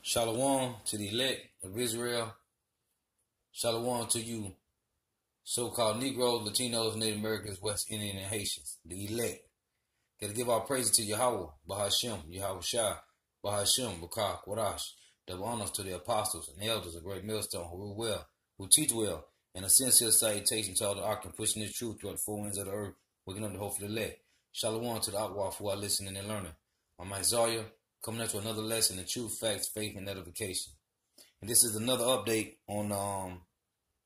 Shalom to the elect of Israel. Shalom to you, so-called Negroes, Latinos, Native Americans, West Indian, and Haitians. The elect. Got to give our praises to Yahweh, Bahashem, Yahweh Shah, Bahashem, Bakar, Quadash. Double honors to the apostles and elders of Great Millstone who rule well, who teach well, and a sincere salutation to all the ark and pushing this truth throughout the four winds of the earth, waking up the hope for the elect. Shalom to the Akwaf who are listening and learning. I'm Isaiah, coming up to another lesson in truth, facts, faith, and edification. And this is another update on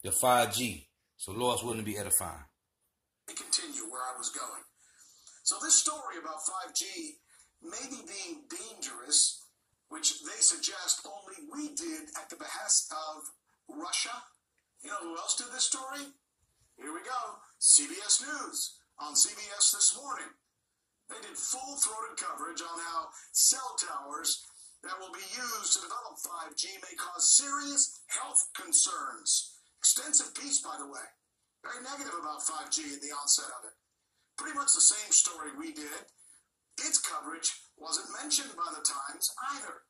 the 5G. So Lord's willing to be edifying. Let me continue where I was going. So this story about 5G maybe being dangerous, which they suggest only we did at the behest of Russia. You know who else did this story? Here we go. CBS News on CBS this morning. They did full-throated coverage on how cell towers that will be used to develop 5G may cause serious health concerns. Extensive piece, by the way. Very negative about 5G at the onset of it. Pretty much the same story we did. Its coverage wasn't mentioned by the Times either.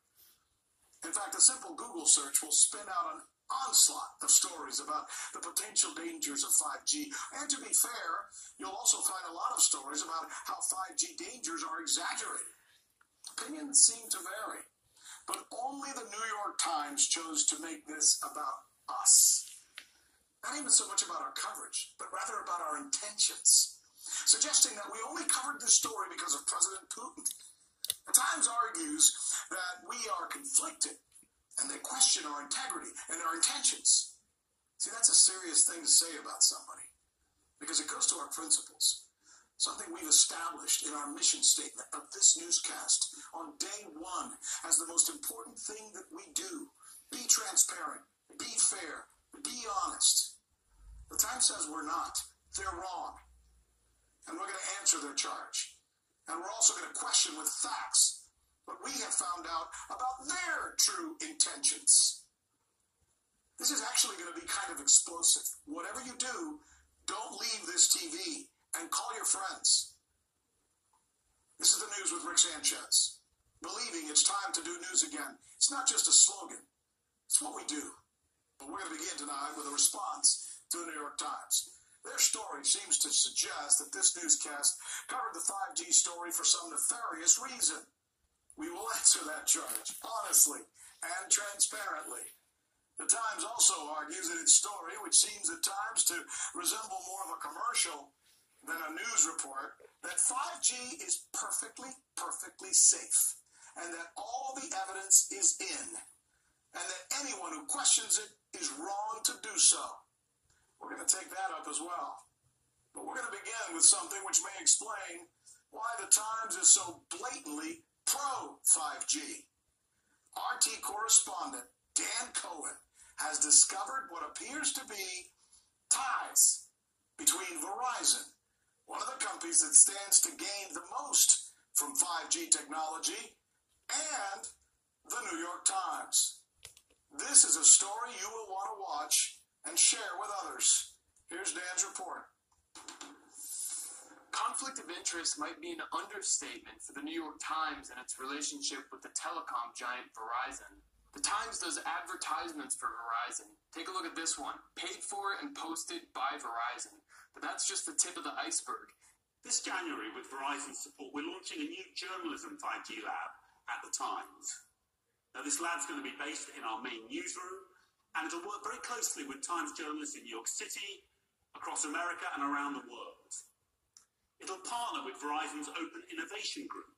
In fact, a simple Google search will spin out an onslaught of stories about the potential dangers of 5G. And to be fair, you'll also find a lot of stories about how 5G dangers are exaggerated. Opinions seem to vary, but only the New York Times chose to make this about us. Not even so much about our coverage, but rather about our intentions, suggesting that we only covered this story because of President Putin. The Times argues that we are conflicted, and they question our integrity and our intentions. See, that's a serious thing to say about somebody, because it goes to our principles, something we've established in our mission statement of this newscast on day one as the most important thing that we do. Be transparent, be fair, be honest. The Times says we're not. They're wrong. And we're going to answer their charge. And we're also going to question with facts what we have found out about their true intentions. This is actually going to be kind of explosive. Whatever you do, don't leave this TV and call your friends. This is the news with Rick Sanchez. Believing it's time to do news again. It's not just a slogan. It's what we do. But we're going to begin tonight with a response to the New York Times. Their story seems to suggest that this newscast covered the 5G story for some nefarious reason. We will answer that charge, honestly and transparently. The Times also argues in its story, which seems at times to resemble more of a commercial than a news report, that 5G is perfectly safe, and that all the evidence is in, and that anyone who questions it is wrong to do so. We're going to take that up as well. But we're going to begin with something which may explain why the Times is so blatantly pro-5G. RT correspondent Dan Cohen has discovered what appears to be ties between Verizon, one of the companies that stands to gain the most from 5G technology, and the New York Times. This is a story you will want to watch and share with others. Here's Dan's report. Conflict of interest might be an understatement for the New York Times and its relationship with the telecom giant Verizon. The Times does advertisements for Verizon. Take a look at this one. Paid for and posted by Verizon. But that's just the tip of the iceberg. This January, with Verizon's support, we're launching a new journalism 5G lab at the Times. Now, this lab's going to be based in our main newsroom, and it'll work very closely with Times journalists in New York City, across America, and around the world. It'll partner with Verizon's Open Innovation Group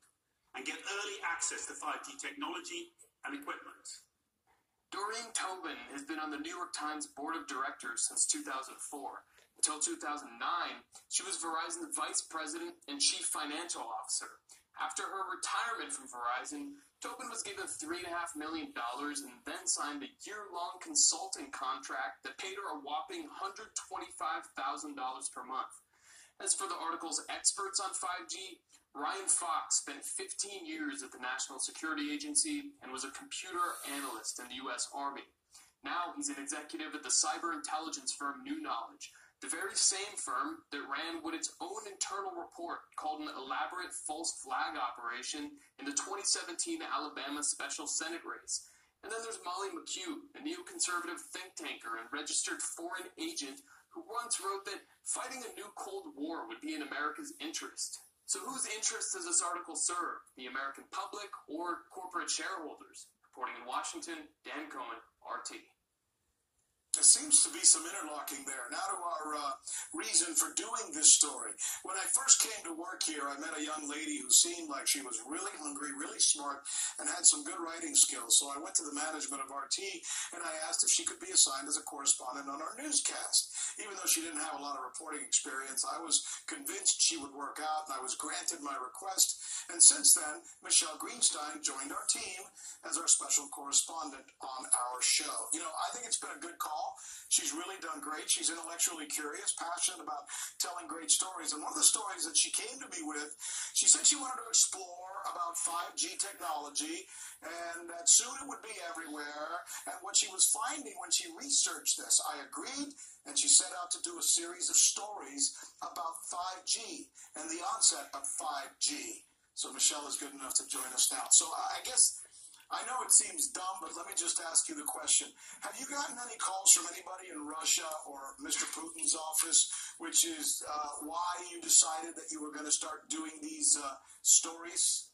and get early access to 5G technology and equipment. Doreen Tobin has been on the New York Times board of directors since 2004. Until 2009, she was Verizon's vice president and chief financial officer. After her retirement from Verizon, Tobin was given $3.5 million and then signed a year-long consulting contract that paid her a whopping $125,000 per month. As for the article's experts on 5G, Ryan Fox spent 15 years at the National Security Agency and was a computer analyst in the U.S. Army. Now he's an executive at the cyber intelligence firm New Knowledge, the very same firm that ran with its own internal report called an elaborate false flag operation in the 2017 Alabama special Senate race. And then there's Molly McHugh, a neoconservative think tanker and registered foreign agent who once wrote that fighting a new Cold War would be in America's interest. So whose interest does this article serve? The American public or corporate shareholders? Reporting in Washington, Dan Cohen, RT. There seems to be some interlocking there. Now to our reason for doing this story. When I first came to work here, I met a young lady who seemed like she was really hungry, really smart, and had some good writing skills. So I went to the management of RT, and I asked if she could be assigned as a correspondent on our newscast. Even though she didn't have a lot of reporting experience, I was convinced she would work out, and I was granted my request. And since then, Michelle Greenstein joined our team as our special correspondent on our show. You know, I think it's been a good call. She's really done great. She's intellectually curious, passionate about telling great stories. And one of the stories that she came to me with, she said she wanted to explore about 5G technology and that soon it would be everywhere. And what she was finding when she researched this, I agreed, and she set out to do a series of stories about 5G and the onset of 5G. So Michelle is good enough to join us now. So I guess, I know it seems dumb, but let me just ask you the question. Have you gotten any calls from anybody in Russia or Mr. Putin's office, which is why you decided that you were going to start doing these stories?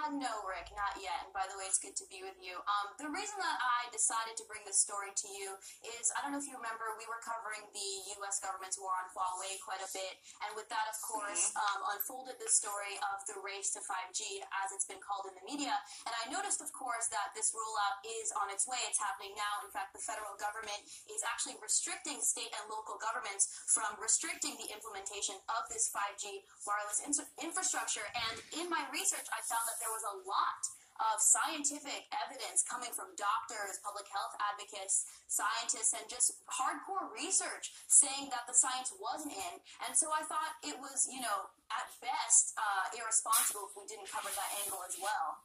No, Rick, not yet. And by the way, it's good to be with you. The reason that I decided to bring this story to you is, I don't know if you remember, we were covering the U.S. government's war on Huawei quite a bit. And with that, of course, unfolded the story of the race to 5G, as it's been called in the media. And I noticed, of course, that this rollout is on its way. It's happening now. In fact, the federal government is actually restricting state and local governments from restricting the implementation of this 5G wireless infrastructure. And in my research, I found that there was a lot of scientific evidence coming from doctors, public health advocates, scientists, and just hardcore research saying that the science wasn't in. And so I thought it was, you know, at best irresponsible if we didn't cover that angle as well.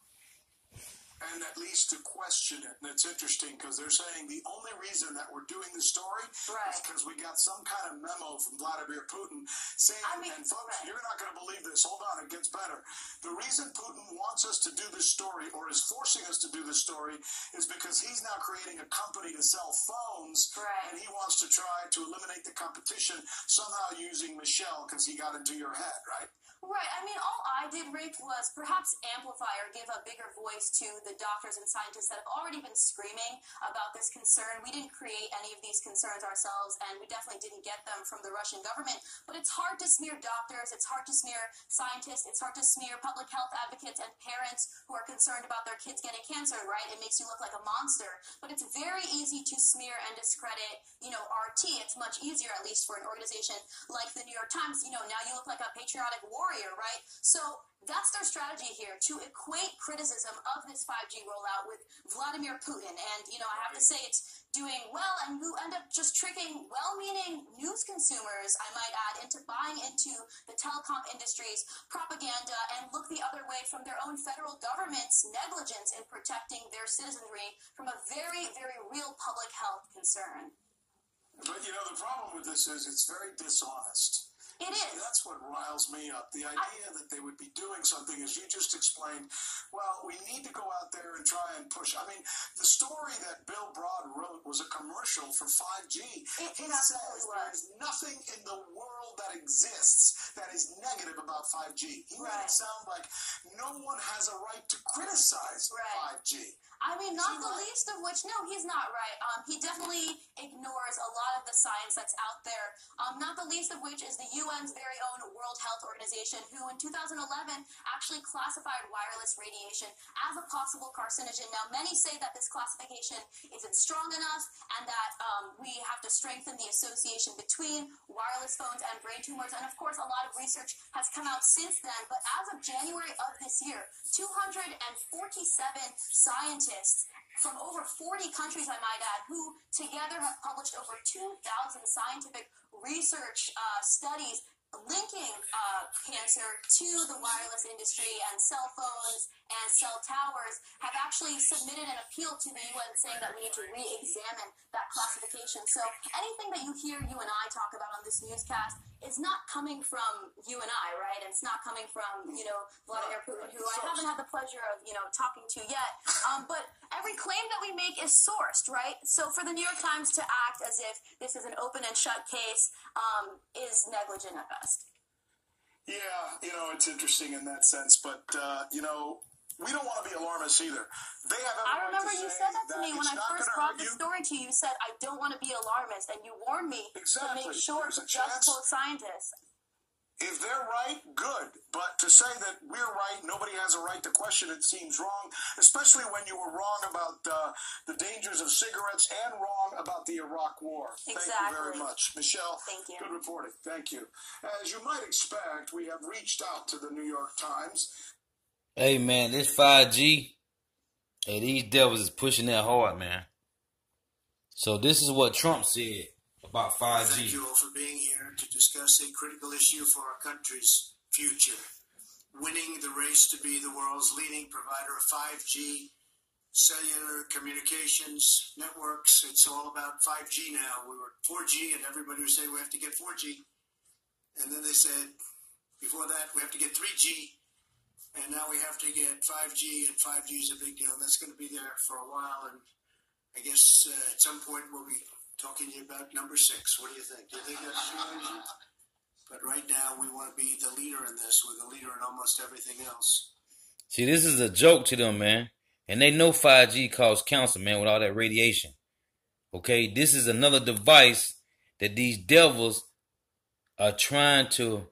And at least to question it. And it's interesting because they're saying the only reason that we're doing the story is because we got some kind of memo from Vladimir Putin saying, and folks, you're not going to believe this. Hold on, it gets better. The reason Putin wants us to do this story or is forcing us to do this story is because he's now creating a company to sell phones. And he wants to try to eliminate the competition somehow using Michelle because he got into your head, right? Right. I mean, all I did, Rick, was perhaps amplify or give a bigger voice to the doctors and scientists that have already been screaming about this concern. We didn't create any of these concerns ourselves, and we definitely didn't get them from the Russian government. But it's hard to smear doctors. It's hard to smear scientists. It's hard to smear public health advocates and parents who are concerned about their kids getting cancer, right? It makes you look like a monster. But it's very easy to smear and discredit, you know, RT. It's much easier, at least for an organization like the New York Times. You know, now you look like a patriotic warrior, right? So that's their strategy here, to equate criticism of this 5G rollout with Vladimir Putin. And, you know, I have to say it's doing well, and you end up just tricking well-meaning news consumers, I might add, into buying into the telecom industry's propaganda and look the other way from their own federal government's negligence in protecting their citizenry from a very, very real public health concern. But, you know, the problem with this is it's very dishonest. It is. That's what riles me up. The idea that they would be doing something, as you just explained, well, we need to go out there and try and push. I mean, the story that Bill Broad wrote was a commercial for 5G. He says there's nothing in the world that exists that is negative about 5G. He made it sound like no one has a right to criticize 5G. I mean, not the least of which, no, he's not right. He definitely ignores a lot of the science that's out there, not the least of which is the UN's very own World Health Organization, who in 2011 actually classified wireless radiation as a possible carcinogen. Now, many say that this classification isn't strong enough and that we have to strengthen the association between wireless phones and brain tumors. And, of course, a lot of research has come out since then. But as of January of this year, 247 scientists from over 40 countries, I might add, who together have published over 2,000 scientific research studies linking cancer to the wireless industry and cell phones and cell towers, have actually submitted an appeal to the UN saying that we need to re-examine that classification. So anything that you hear you and I talk about on this newscast is not coming from you and I, right? It's not coming from, Vladimir Putin, who I haven't had the pleasure of, talking to yet. But every claim that we make is sourced, right? So for the New York Times to act as if this is an open and shut case is negligent at best. Yeah, it's interesting in that sense, but, we don't want to be alarmists either. They have every I remember right to you say said that to me when I it's not first gonna brought hurt the you. story to you. You said, I don't want to be alarmist, and you warned me Exactly. to make sure There's to a just chance. quote scientists. If they're right, good. But to say that we're right, nobody has a right to question it seems wrong, especially when you were wrong about the dangers of cigarettes and wrong about the Iraq War. Exactly. Thank you very much. Michelle, Thank you. Good reporting. Thank you. As you might expect, we have reached out to the New York Times. Hey, man, this 5G, hey, these devils is pushing that hard, man. So this is what Trump said about 5G. Thank you all for being here to discuss a critical issue for our country's future. Winning the race to be the world's leading provider of 5G cellular communications networks. It's all about 5G now. We were 4G and everybody was saying we have to get 4G. And then they said, before that, we have to get 3G. And now we have to get 5G, and 5G is a big deal. That's going to be there for a while, and I guess at some point we'll be talking to you about number 6. What do you think? Do you think that's true? But right now we want to be the leader in this. We're the leader in almost everything else. See, this is a joke to them, man. And they know 5G causes cancer, man, with all that radiation. Okay, this is another device that these devils are trying to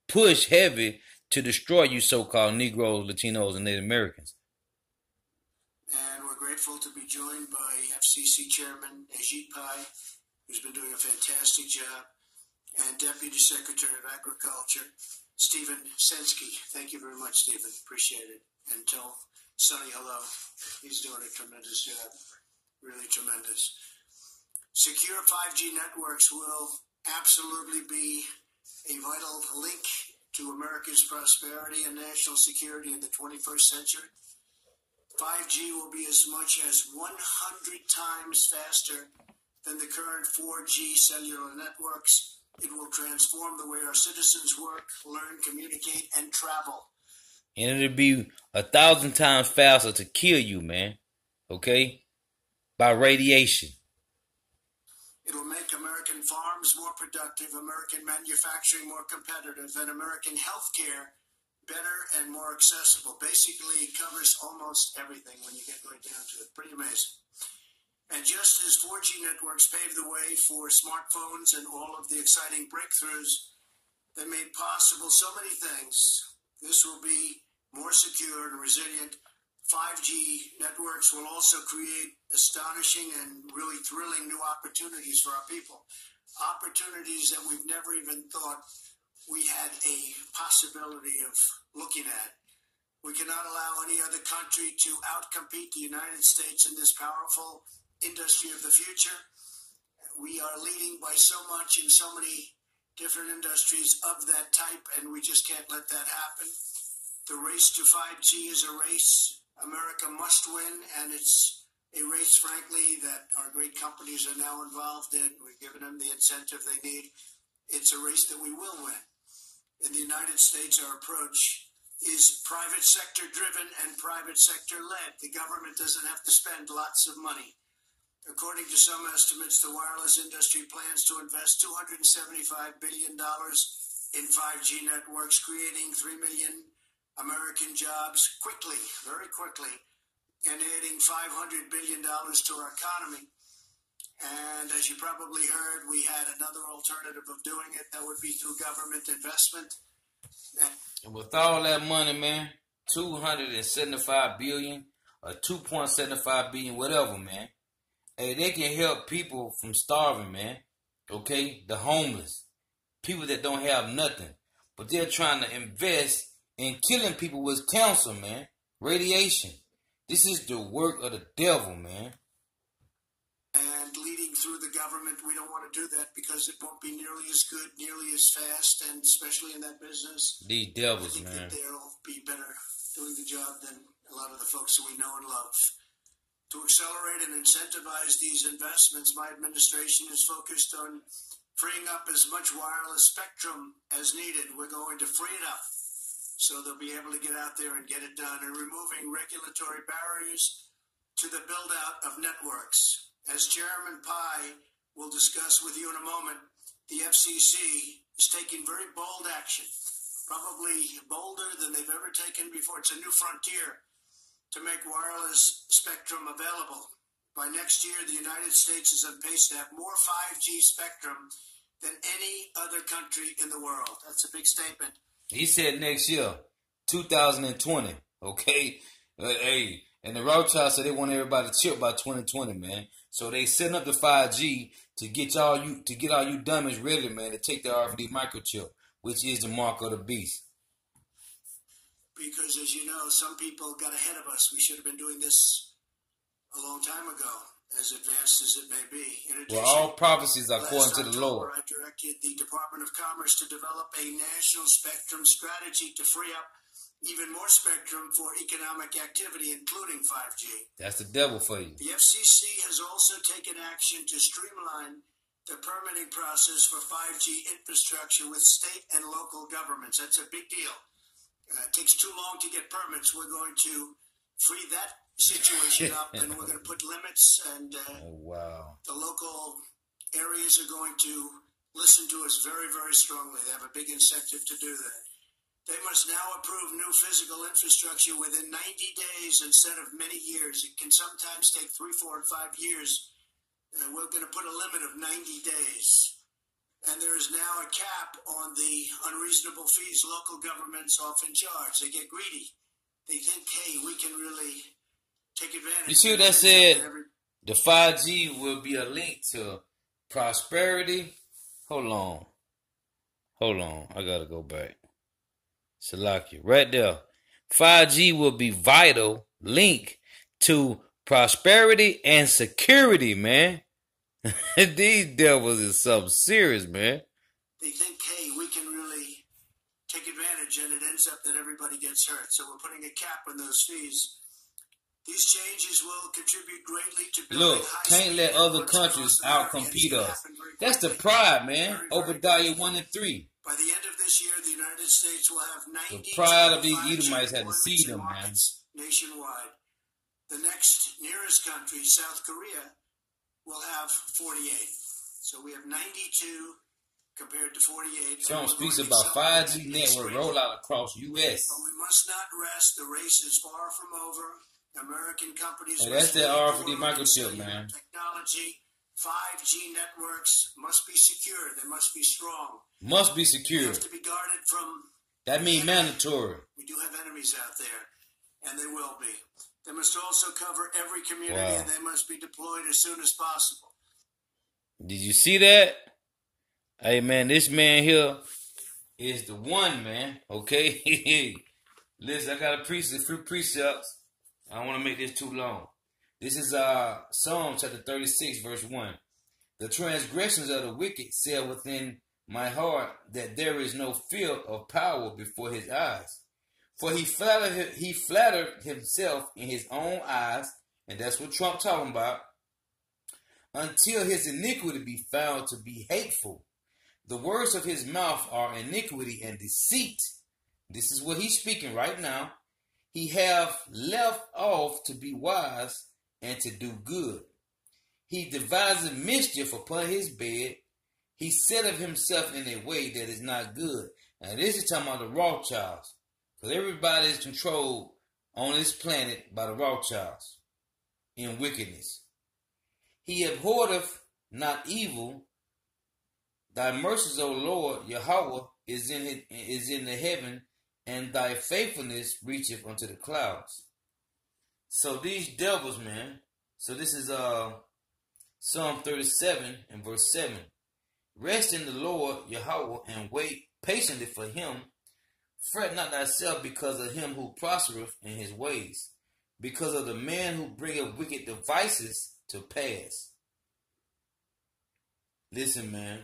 push heavy to destroy you so-called Negroes, Latinos, and Native Americans. And we're grateful to be joined by FCC Chairman Ajit Pai, who's been doing a fantastic job, and Deputy Secretary of Agriculture, Stephen Sensky. Thank you very much, Stephen. Appreciate it. And tell Sonny hello. He's doing a tremendous job. Really tremendous. Secure 5G networks will absolutely be a vital link to America's prosperity and national security in the 21st century. 5G will be as much as 100 times faster than the current 4G cellular networks. It will transform the way our citizens work, learn, communicate, and travel. And it'll be 1,000 times faster to kill you, man. Okay? By radiation. It will make American farms more productive, American manufacturing more competitive, and American healthcare better and more accessible. Basically, it covers almost everything when you get right down to it. Pretty amazing. And just as 4G networks paved the way for smartphones and all of the exciting breakthroughs that made possible so many things, this will be more secure and resilient. 5G networks will also create astonishing and really thrilling new opportunities for our people. Opportunities that we've never even thought we had a possibility of looking at. We cannot allow any other country to outcompete the United States in this powerful industry of the future. We are leading by so much in so many different industries of that type, and we just can't let that happen. The race to 5G is a race America must win, and it's a race, frankly, that our great companies are now involved in. We've given them the incentive they need. It's a race that we will win. In the United States, our approach is private sector driven and private sector led. The government doesn't have to spend lots of money. According to some estimates, the wireless industry plans to invest $275 billion in 5G networks, creating 3 million American jobs quickly, very quickly, and adding $500 billion to our economy. And as you probably heard, we had another alternative of doing it. That would be through government investment. And with all that money, man, $275 billion or $2.75 billion, whatever, man. Hey, they can help people from starving, man. Okay? The homeless. People that don't have nothing. But they're trying to invest in killing people with cancer, man. Radiation. This is the work of the devil, man. And leading through the government, we don't want to do that because it won't be nearly as good, nearly as fast, and especially in that business. These devils, I think man. that they'll be better doing the job than a lot of the folks that we know and love. To accelerate and incentivize these investments, my administration is focused on freeing up as much wireless spectrum as needed. We're going to free it up so they'll be able to get out there and get it done, and removing regulatory barriers to the build-out of networks. As Chairman Pai will discuss with you in a moment, the FCC is taking very bold action, probably bolder than they've ever taken before. It's a new frontier to make wireless spectrum available. By next year, the United States is on pace to have more 5G spectrum than any other country in the world. That's a big statement. He said next year, 2020, okay? Hey, and the Rothschild said they want everybody to chip by 2020, man. So they setting up the 5G to get all you dummies ready, man, to take the RFID microchip, which is the mark of the beast. Because, as you know, some people got ahead of us. We should have been doing this a long time ago, as advanced as it may be. In addition, well, all prophecies are according to the October, Lord. I directed the Department of Commerce to develop a national spectrum strategy to free up even more spectrum for economic activity, including 5G. That's the devil for you. The FCC has also taken action to streamline the permitting process for 5G infrastructure with state and local governments. That's a big deal. It takes too long to get permits. We're going to free that situation up, and we're going to put limits, and wow. The local areas are going to listen to us very, very strongly. They have a big incentive to do that. They must now approve new physical infrastructure within 90 days instead of many years. It can sometimes take 3, 4, and 5 years. We're going to put a limit of 90 days. And there is now a cap on the unreasonable fees local governments often charge. They get greedy. They think, hey, we can really take advantage. You see what that said? The 5G will be a link to prosperity. Hold on. I got to go back. Salakia. Right there. 5G will be vital link to prosperity and security, man. These devils is something serious, man. They think, hey, we can really take advantage, and it ends up that everybody gets hurt. So we're putting a cap on those fees. These changes will contribute greatly to building. Look, can't let other countries out-compete us. That's the pride, man. Obadiah 1 and 3. By the end of this year, the United States will have 90. The pride of these Edomites had to see them, man. Nationwide. The next nearest country, South Korea, will have 48. So we have 92 compared to 48. Song speaks about 5G network rollout across U.S. But we must not rest. The race is far from over. American companies. Hey, that's that RFID microchip, man. Technology, 5G networks must be secure. They must be strong. Must be secure. They have to be guarded from. That means mandatory. We do have enemies out there, and they will be. They must also cover every community, wow. And they must be deployed as soon as possible. Did you see that? Hey, man, this man here is the one, man. Okay? Listen, I got a few precepts. I don't want to make this too long. This is Psalm chapter 36, verse 1. The transgressions of the wicked say within my heart that there is no fear of power before his eyes. For he flattered himself in his own eyes, and that's what Trump talking about, until his iniquity be found to be hateful. The words of his mouth are iniquity and deceit. This is what he's speaking right now. He have left off to be wise and to do good. He deviseth mischief upon his bed. He setteth himself in a way that is not good. Now this is talking about the Rothschilds. Because everybody is controlled on this planet by the Rothschilds in wickedness. He abhorreth not evil. Thy mercies, O Lord, Yahweh, is in the heaven, and thy faithfulness reacheth unto the clouds. So these devils, man. So this is Psalm 37 and verse 7. Rest in the Lord, Yahweh, and wait patiently for him. Fret not thyself because of him who prospereth in his ways, because of the man who bringeth wicked devices to pass. Listen, man,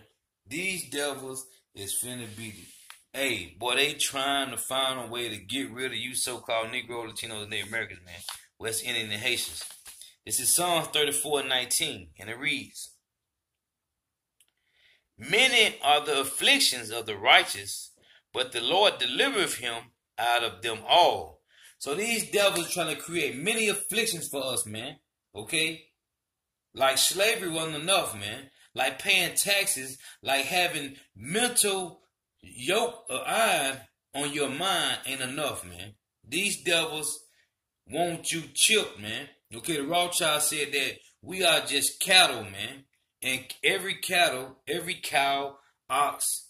these devils is finna be, hey, boy, they trying to find a way to get rid of you so-called Negro, Latinos, and Native Americans, man. West Indian and Haitians. This is Psalm 34:19, and it reads, Many are the afflictions of the righteous, but the Lord delivereth him out of them all. So these devils trying to create many afflictions for us, man. Okay? Like slavery wasn't enough, man. Like paying taxes, like having mental yoke of iron on your mind ain't enough, man. These devils want you chipped, man. Okay, the Rothschild said that we are just cattle, man. And every cow, ox,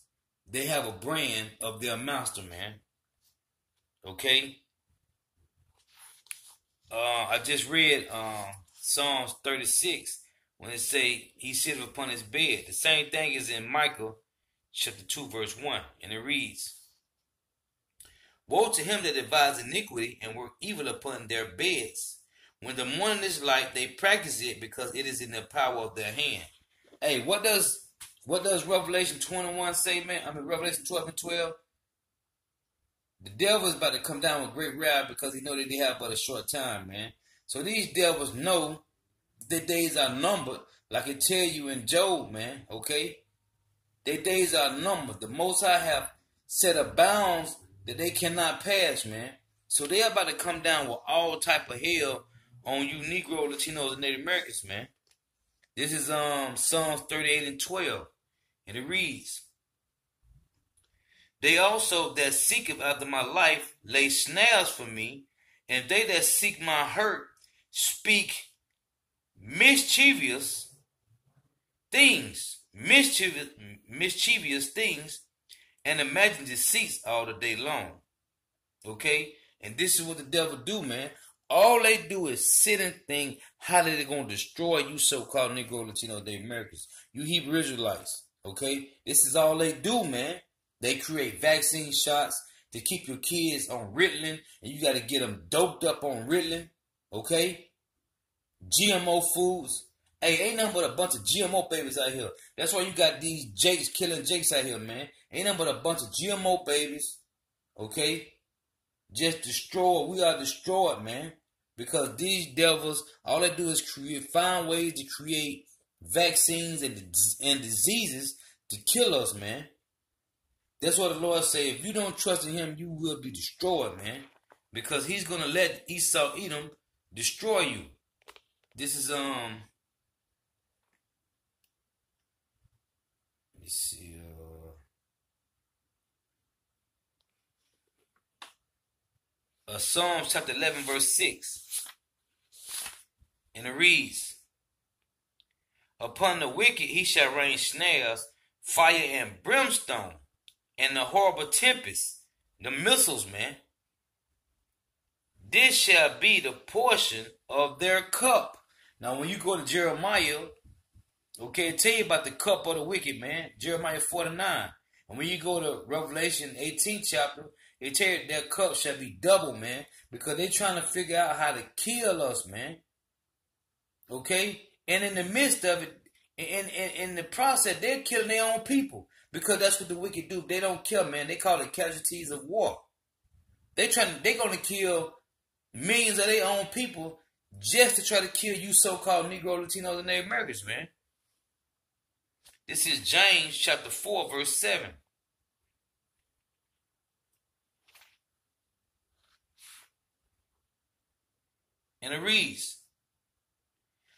they have a brand of their master, man. Okay? I just read Psalms 36 when it say he sitteth upon his bed. The same thing is in Micah chapter 2 verse 1. And it reads, woe to him that devises iniquity and work evil upon their beds. When the morning is light, they practice it because it is in the power of their hand. Hey, what does Revelation 21 say, man? Revelation 12 and 12. The devil is about to come down with great wrath because he know that they have but a short time, man. So these devils know their days are numbered, like it tell you in Job, man. Okay, their days are numbered. The Most High have set a bounds that they cannot pass, man. So they are about to come down with all type of hell on you Negro, Latinos, and Native Americans, man. This is Psalms 38 and 12, and it reads, they also that seeketh after my life lay snares for me, and they that seek my hurt speak mischievous things, and imagine deceits all the day long. Okay? And this is what the devil do, man. All they do is sit and think how they're going to destroy you so-called Negro, Latino, Native Americans. You Hebrew Israelites. Okay? This is all they do, man. They create vaccine shots to keep your kids on Ritalin, and you got to get them doped up on Ritalin, okay? GMO foods. Hey, ain't nothing but a bunch of GMO babies out here. That's why you got these Jakes killing Jakes out here, man. Ain't nothing but a bunch of GMO babies, okay? Just destroyed. We are destroyed, man. Because these devils, all they do is find ways to create vaccines and diseases to kill us, man. That's what the Lord say. If you don't trust in him, you will be destroyed, man. Because he's going to let Esau, Edom, destroy you. This is, let me see, Psalms chapter 11, verse 6. And it reads, upon the wicked he shall rain snares, fire and brimstone, and the horrible tempest, the missiles, man. This shall be the portion of their cup. Now, when you go to Jeremiah, okay, it tell you about the cup of the wicked, man. Jeremiah 49. And when you go to Revelation 18th chapter, it tell you their cup shall be double, man. Because they're trying to figure out how to kill us, man. Okay? And in the midst of it, in the process, they're killing their own people. Because that's what the wicked do. They don't kill, man. They call it casualties of war. They're going to kill millions of their own people just to try to kill you so-called Negro, Latinos, and Native Americans, man. This is James chapter 4, verse 7. And it reads,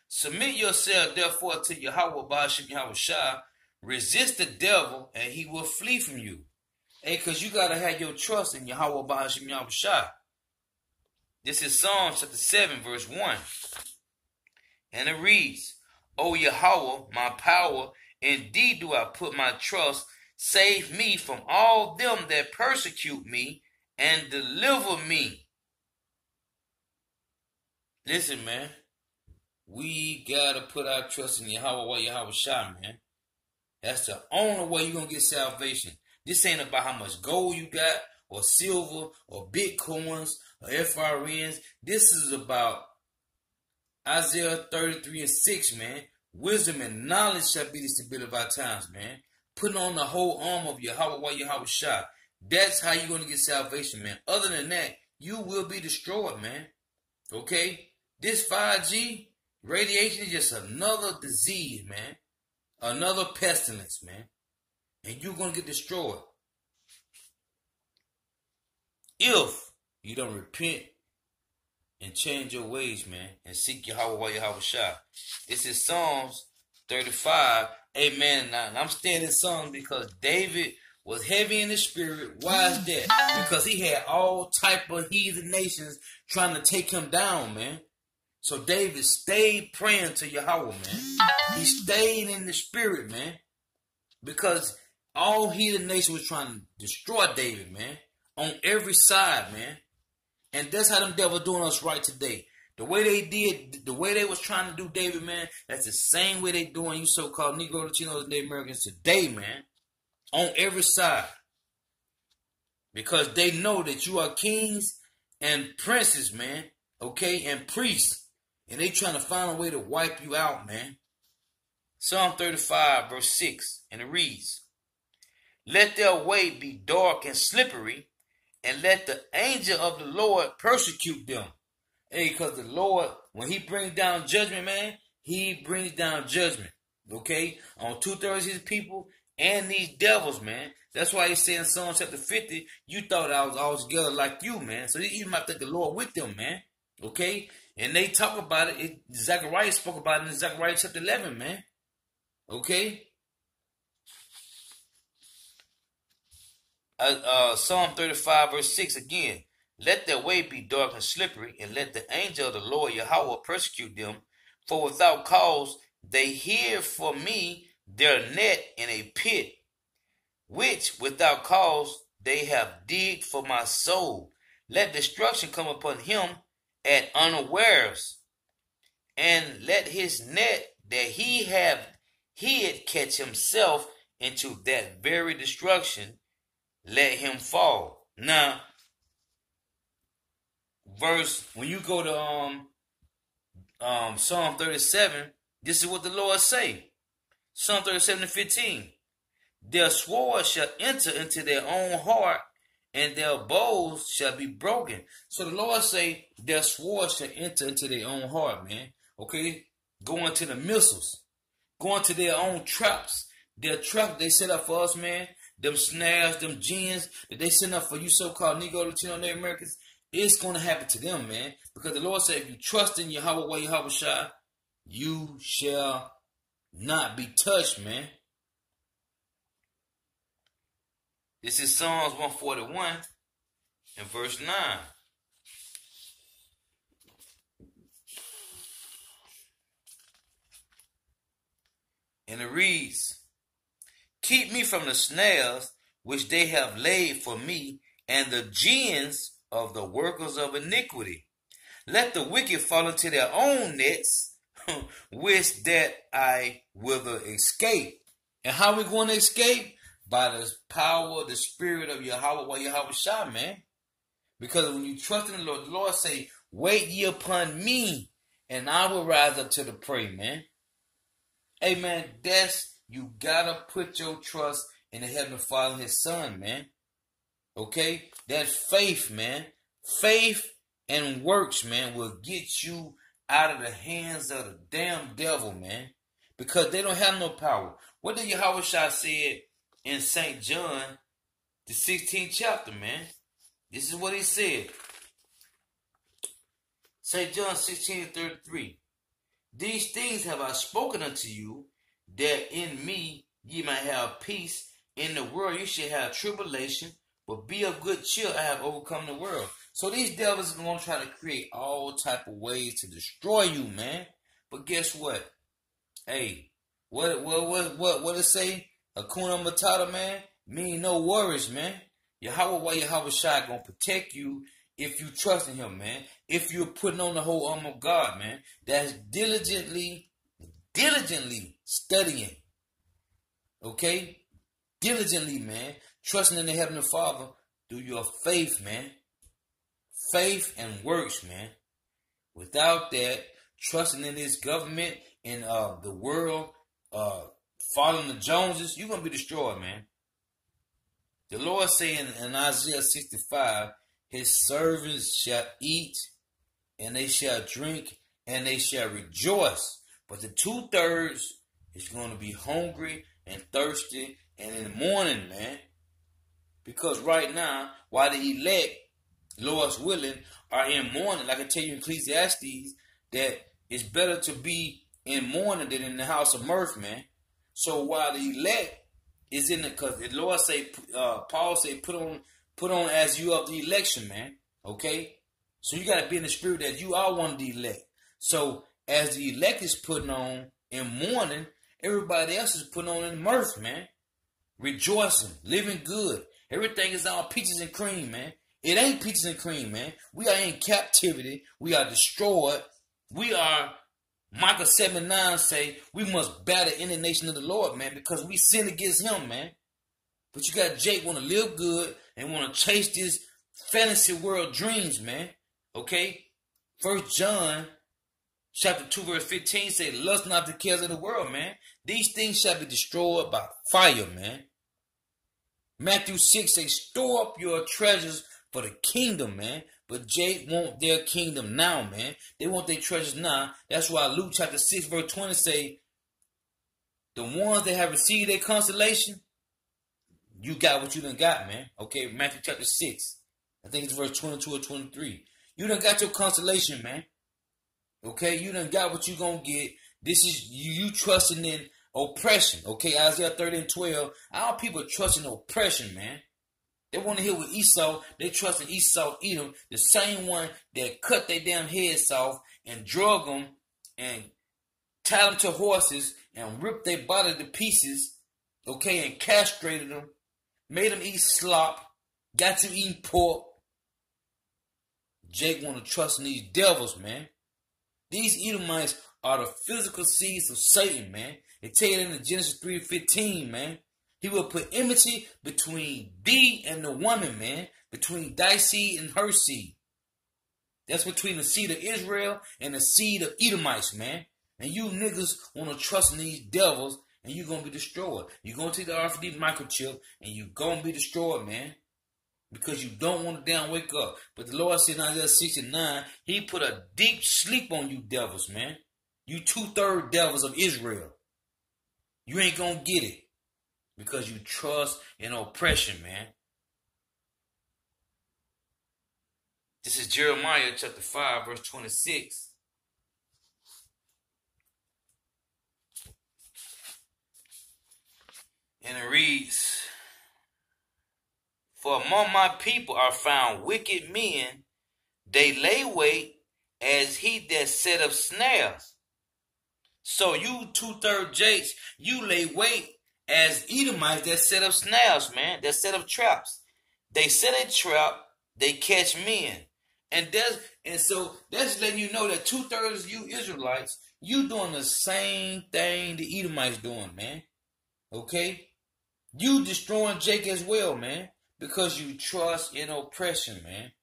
submit yourself therefore to Yahweh Ba'ashim Yahushua, resist the devil and he will flee from you. Hey, because you got to have your trust in Yahweh Ba'ashim Yahushua. This is Psalms chapter 7, verse 1. And it reads, O Yahweh, my power, indeed do I put my trust. Save me from all them that persecute me and deliver me. Listen, man. We got to put our trust in Yahweh Yahushua, man. That's the only way you're going to get salvation. This ain't about how much gold you got or silver or bitcoins or FRNs. This is about Isaiah 33 and 6, man. Wisdom and knowledge shall be the stability of our times, man. Putting on the whole armor of Yahweh Yahushua. That's how you're going to get salvation, man. Other than that, you will be destroyed, man. Okay? This 5G radiation is just another disease, man. Another pestilence, man. and you're going to get destroyed if you don't repent and change your ways, man, and seek Yahweh while Yahweh Shah. This is Psalms 35. Amen. And I'm staying in Psalms because David was heavy in the spirit. Why is that? Because he had all type of heathen nations trying to take him down, man. So David stayed praying to Yahweh, man. He stayed in the spirit, man. Because all heathen nations was trying to destroy David, man. On every side, man. And that's how them devils doing us right today. The way they did, the way they was trying to do David, man, that's the same way they doing you so-called Negro, Latinos, and Native Americans today, man. On every side. Because they know that you are kings and princes, man. Okay? And priests. And they trying to find a way to wipe you out, man. Psalm 35, verse 6. And it reads, "Let their way be dark and slippery, and let the angel of the Lord persecute them." Hey, because the Lord, when he brings down judgment, man, he brings down judgment. Okay? On 2/3 of his people and these devils, man. That's why he said in Psalm chapter 50, you thought I was all together like you, man. So you might think the Lord with them, man. Okay? And they talk about it. Zechariah spoke about it in Zechariah chapter 11, man. Okay? Psalm 35, verse 6 again. "Let their way be dark and slippery, and let the angel of the Lord Yahweh persecute them. For without cause they hid for me their net in a pit, which without cause they have digged for my soul. Let destruction come upon him at unawares, and let his net that he have hid catch himself into that very destruction. Let him fall." Now, when you go to Psalm 37, this is what the Lord say. Psalm 37:15. "Their sword shall enter into their own heart, and their bows shall be broken." So the Lord say their sword shall enter into their own heart, man. Okay? Going to the missiles. Going to their own traps. Their traps they set up for us, man. Them snares, them gins that they send up for you so-called Negro, Latino, Native Americans. It's going to happen to them, man. Because the Lord said if you trust in Yahweh, Yahweh Shah, you shall not be touched, man. This is Psalms 141 and verse 9. And it reads, "Keep me from the snares which they have laid for me, and the gins of the workers of iniquity. Let the wicked fall into their own nets, which that I will escape." And how we going to escape? By the power, the spirit of Yahweh, Yahweh Shah, man. Because when you trust in the Lord say, "Wait ye upon me, and I will rise up to the prey," man. Hey, man, you gotta put your trust in the Heavenly Father and His Son, man. Okay? That faith, man. Faith and works, man, will get you out of the hands of the damn devil, man. Because they don't have no power. What did Yahweh Shah said in St. John, the 16th chapter, man? This is what he said. St. John 16:33. "These things have I spoken unto you, that in me ye might have peace. In the world you shall have tribulation, but be of good cheer, I have overcome the world." So these devils are going to try to create all type of ways to destroy you, man. But guess what? Hey, what it say? Hakuna Matata, man. Mean no worries, man. Yahweh Shai gonna protect you if you trust in him, man. If you're putting on the whole armor of God, man. That's diligently studying. Okay? Diligently, man. Trusting in the Heavenly Father through your faith, man. Faith and works, man. Without that, trusting in this government and the world, following the Joneses, you're going to be destroyed, man. The Lord saying in Isaiah 65, his servants shall eat, and they shall drink, and they shall rejoice. But the 2/3 is going to be hungry and thirsty and in the morning, man. Because right now, while the elect, Lord's willing, are in mourning, like I tell you in Ecclesiastes, that it's better to be in mourning than in the house of mirth, man. So while the elect is in the, because the Lord say, Paul say, put on as you of the election, man. Okay, so you got to be in the spirit that you are one of the elect. So as the elect is putting on in mourning, everybody else is putting on in mirth, man. Rejoicing, living good. Everything is all peaches and cream, man. It ain't peaches and cream, man. We are in captivity. We are destroyed. We are, Micah 7:9 say, we must bear the indignation of the Lord, man, because we sin against him, man. But you got Jake want to live good and want to chase this fantasy world dreams, man. Okay? 1 John chapter 2 verse 15 say, lust not the cares of the world, man. These things shall be destroyed by fire, man. Matthew 6 say, store up your treasures for the kingdom, man. But Jake want their kingdom now, man. They want their treasures now. That's why Luke chapter 6 verse 20 say, the ones that have received their consolation, you got what you done got, man. Okay, Matthew chapter 6. I think it's verse 22 or 23. You done got your consolation, man. Okay, you done got what you gonna get. This is you trusting in oppression. Okay, Isaiah 30:12. Our people trusting oppression, man. They want to hear with Esau. They trust in Esau, Edom, the same one that cut their damn heads off and drug them and tied them to horses and ripped their body to pieces. Okay, and castrated them, made them eat slop, got you eating pork. Jake want to trust in these devils, man. These Edomites are the physical seeds of Satan, man. They tell you in Genesis 3:15, man. He will put enmity between thee and the woman, man. Between thy seed and her seed. That's between the seed of Israel and the seed of Edomites, man. And you niggas want to trust in these devils and you're going to be destroyed. You're going to take the RFID microchip and you're going to be destroyed, man. Because you don't want to down wake up. But the Lord said in Isaiah 69, he put a deep sleep on you devils, man. You 2/3 devils of Israel. You ain't going to get it. Because you trust in oppression, man. This is Jeremiah chapter 5, verse 26. And it reads, for among my people are found wicked men, they lay wait as he that set up snares. So you 2/3 Jakes, you lay wait as Edomites that set up snares, man, that set up traps. They set a trap, they catch men. And so that's letting you know that 2/3 of you Israelites, you doing the same thing the Edomites doing, man. Okay? You destroying Jake as well, man. Because you trust in oppression, man.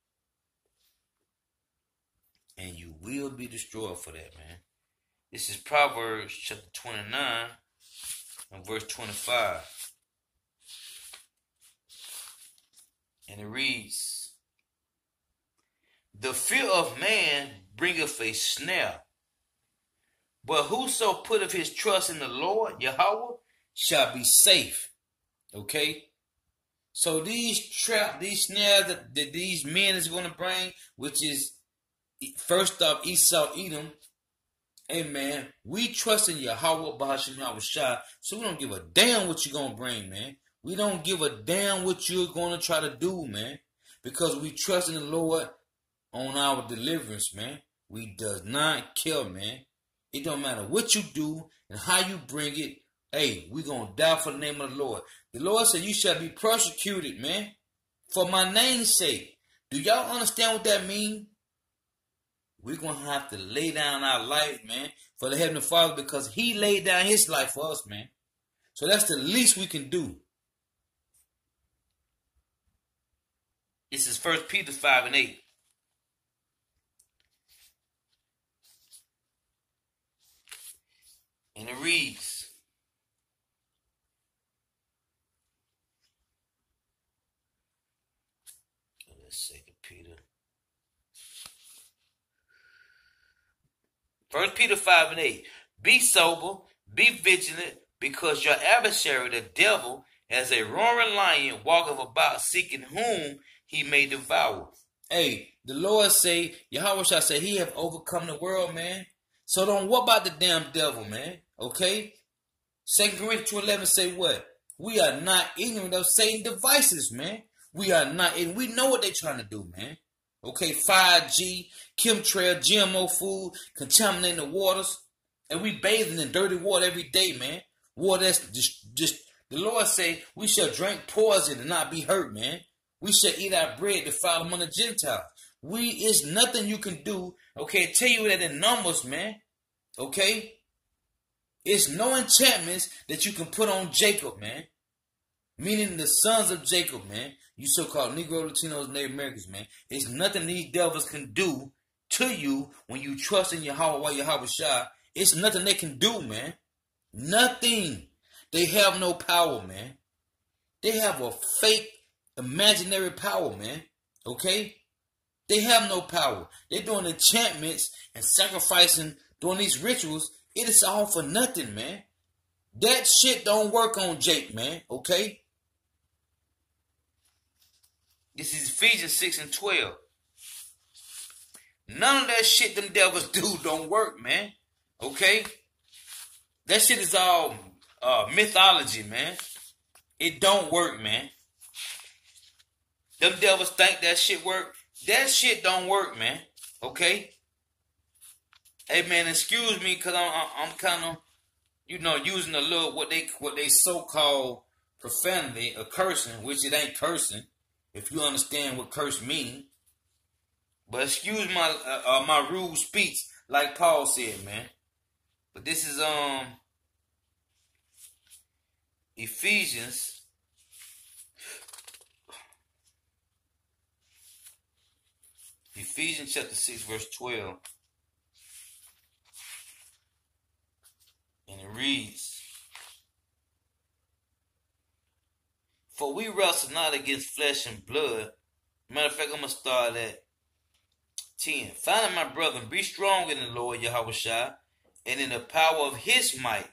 And you will be destroyed for that, man. This is Proverbs chapter 29 and verse 25. And it reads, the fear of man bringeth a snare, but whoso putteth his trust in the Lord, Yahweh, shall be safe. Okay? So these snares that these men is going to bring, which is first off Esau, Edom, amen. We trust in Yahweh, Bahashim Yahushua, so we don't give a damn what you're going to bring, man. We don't give a damn what you're going to try to do, man, because we trust in the Lord on our deliverance, man. We does not kill, man. It don't matter what you do and how you bring it. Hey, we going to die for the name of the Lord. The Lord said, you shall be persecuted, man, for my name's sake. Do y'all understand what that means? We're going to have to lay down our life, man, for the Heavenly Father, because he laid down his life for us, man. So that's the least we can do. This is 1 Peter 5 and 8. And it reads, Peter. 1 Peter 5 and 8. Be sober, be vigilant, because your adversary, the devil, as a roaring lion walketh about seeking whom he may devour. Hey, the Lord say, Yahweh shall say, he have overcome the world, man. So don't worry about the damn devil, man. Okay? 2 Corinthians 2:11 say what? We are not ignorant of Satan's devices, man. We are not, and we know what they're trying to do, man. Okay, 5G, chemtrail, GMO food, contaminating the waters, and we bathing in dirty water every day, man. Water that's just the Lord say we shall drink poison and not be hurt, man. We shall eat our bread defiled among the Gentiles. It's nothing you can do. Okay, I tell you that in Numbers, man. Okay, it's no enchantments that you can put on Jacob, man. Meaning the sons of Jacob, man. You so-called Negro, Latinos, Native Americans, man. It's nothing these devils can do to you when you trust in Yahweh, Yahweh Shah. It's nothing they can do, man. Nothing. They have no power, man. They have a fake, imaginary power, man. Okay? They have no power. They're doing enchantments and sacrificing, doing these rituals. It is all for nothing, man. That shit don't work on Jake, man. Okay? This is Ephesians 6:12. None of that shit them devils do don't work, man. Okay? That shit is all mythology, man. It don't work, man. Them devils think that shit work. That shit don't work, man. Okay? Hey, man, excuse me, because I'm kind of, using a little what they so-called profanity, or cursing, which it ain't cursing, if you understand what curse mean. But excuse my rude speech, like Paul said, man. But this is Ephesians chapter 6, verse 12. And it reads, for we wrestle not against flesh and blood. Matter of fact, I'm going to start at 10. Finally, my brethren, be strong in the Lord Yahweh Shai, and in the power of his might.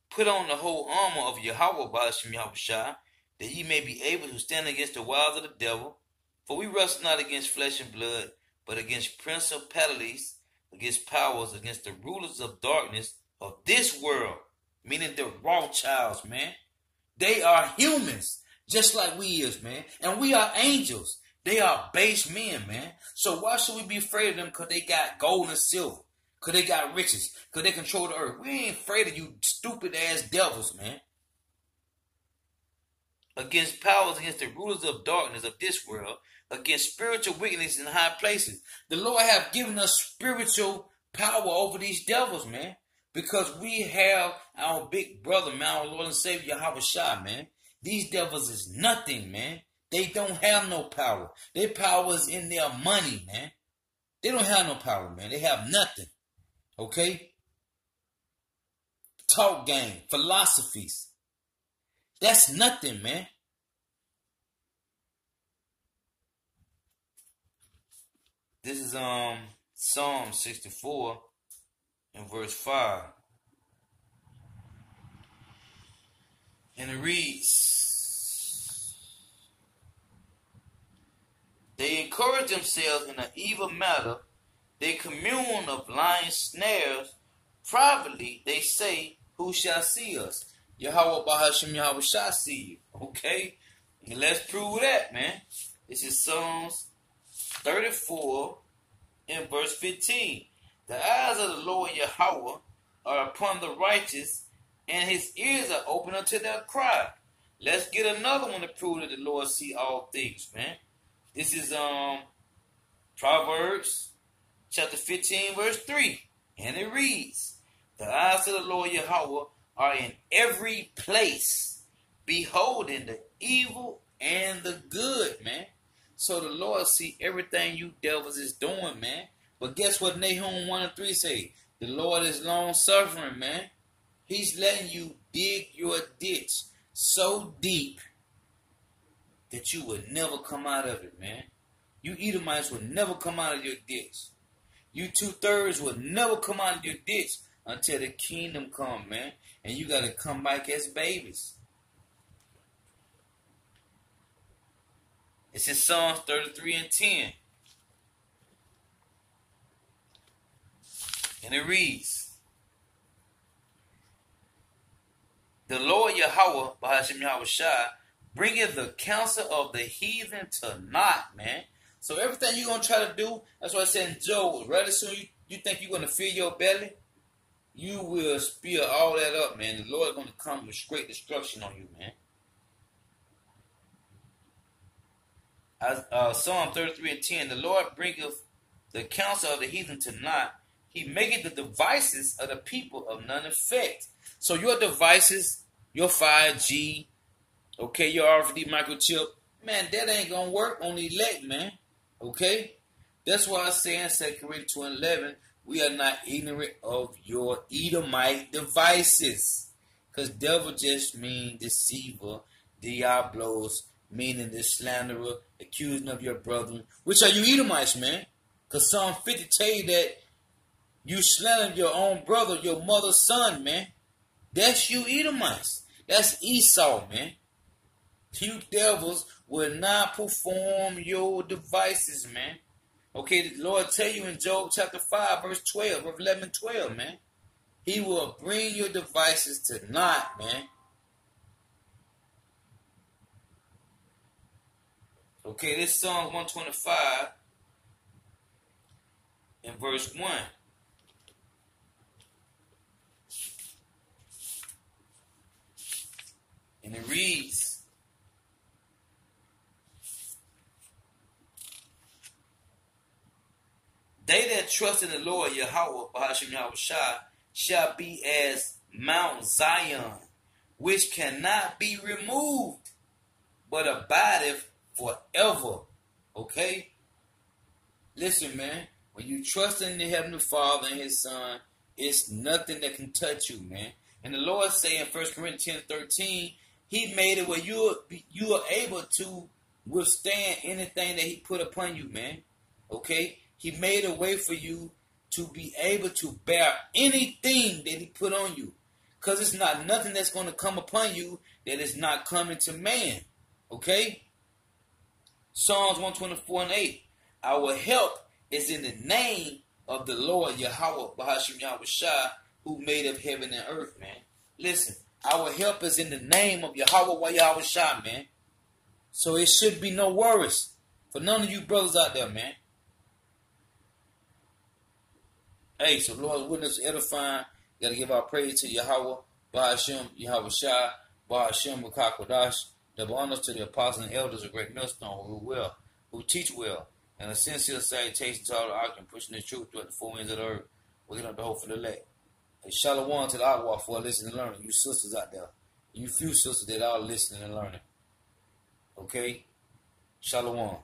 Put on the whole armor of Yahweh Ba'ashem Yahweh Shai, that ye may be able to stand against the wiles of the devil. For we wrestle not against flesh and blood, but against principalities, against powers, against the rulers of darkness of this world. Meaning the Rothschilds, man. They are humans, just like we is, man. And we are angels. They are base men, man. So why should we be afraid of them? Because they got gold and silver. Because they got riches. Because they control the earth. We ain't afraid of you stupid ass devils, man. Against powers, against the rulers of darkness of this world, against spiritual wickedness in high places. The Lord have given us spiritual power over these devils, man. Because we have our big brother, man, our Lord and Savior, Yahweh Shai, man. These devils is nothing, man. They don't have no power. Their power is in their money, man. They don't have no power, man. They have nothing. Okay? Talk game, philosophies. That's nothing, man. This is Psalm 64 and verse 5. And it reads, they encourage themselves in an evil matter. They commune of lying snares. Privately they say, who shall see us? Yahweh Bahashim Yahweh shall see you. Okay? And let's prove that, man. This is Psalms 34 and verse 15. The eyes of the Lord Yahweh are upon the righteous, and his ears are open unto their cry. Let's get another one to prove that the Lord see all things, man. This is Proverbs chapter 15, verse 3. And it reads, the eyes of the Lord Yahweh are in every place, beholding the evil and the good, man. So the Lord see everything you devils is doing, man. But guess what Nahum 1 and 3 say? The Lord is long suffering, man. He's letting you dig your ditch so deep that you would never come out of it, man. You Edomites would never come out of your ditch. You 2/3 would never come out of your ditch until the kingdom come, man. And you got to come back as babies. It's in Psalms 33 and 10. And it reads, the Lord Yahweh, Bahashim Yahweh Shai, bringeth the counsel of the heathen to naught, man. So everything you're going to try to do, that's why I said in Job, rather soon you think you're going to fill your belly, you will spew all that up, man. The Lord is going to come with great destruction on you, man. Psalm 33 and 10, the Lord bringeth the counsel of the heathen to naught. He maketh the devices of the people of none effect. So your devices, your 5G, okay, your RFID microchip, man, that ain't going to work on the elect, man. Okay? That's why I say in 2 Corinthians 2:11, we are not ignorant of your Edomite devices. Because devil just means deceiver, diablos, meaning the slanderer, accusing of your brethren. Which are you Edomites, man? Because Psalm 50 tell you that you slandered your own brother, your mother's son, man. That's you Edomites. That's Esau, man. You devils will not perform your devices, man. Okay, the Lord tell you in Job chapter 5, verse 12, verse 11 and 12, man. He will bring your devices to naught, man. Okay, this Psalm 125 in verse 1. And it reads, they that trust in the Lord Yahweh, Bahashim Yahweh Shai, shall be as Mount Zion, which cannot be removed, but abideth forever. Okay? Listen, man. When you trust in the Heavenly Father and His Son, it's nothing that can touch you, man. And the Lord say in 1 Corinthians 10:13, He made it where you are able to withstand anything that He put upon you, man. Okay? He made a way for you to be able to bear anything that He put on you. Because it's not nothing that's going to come upon you that is not coming to man. Okay? Psalms 124 and 8. Our help is in the name of the Lord Yahweh, Bahashim Yahweh Shai, who made up heaven and earth, man. Listen, our help is in the name of Yahweh Yahweh Shai, man. So it should be no worries for none of you brothers out there, man. Hey, so Lord's witness edifying. You got to give our praise to Yahweh, Bahashim, Yahweh Shai, Bahashim, Bakakwadash. Double honors to the apostles and elders of Great Millstone who teach well. And a sincere salutation to all the occupants pushing the truth throughout the four winds of the earth. Waking up the hope for the elect. Hey, shalom to the Agua for listening and learning. You sisters out there. You few sisters that are listening and learning. Okay? Shalom.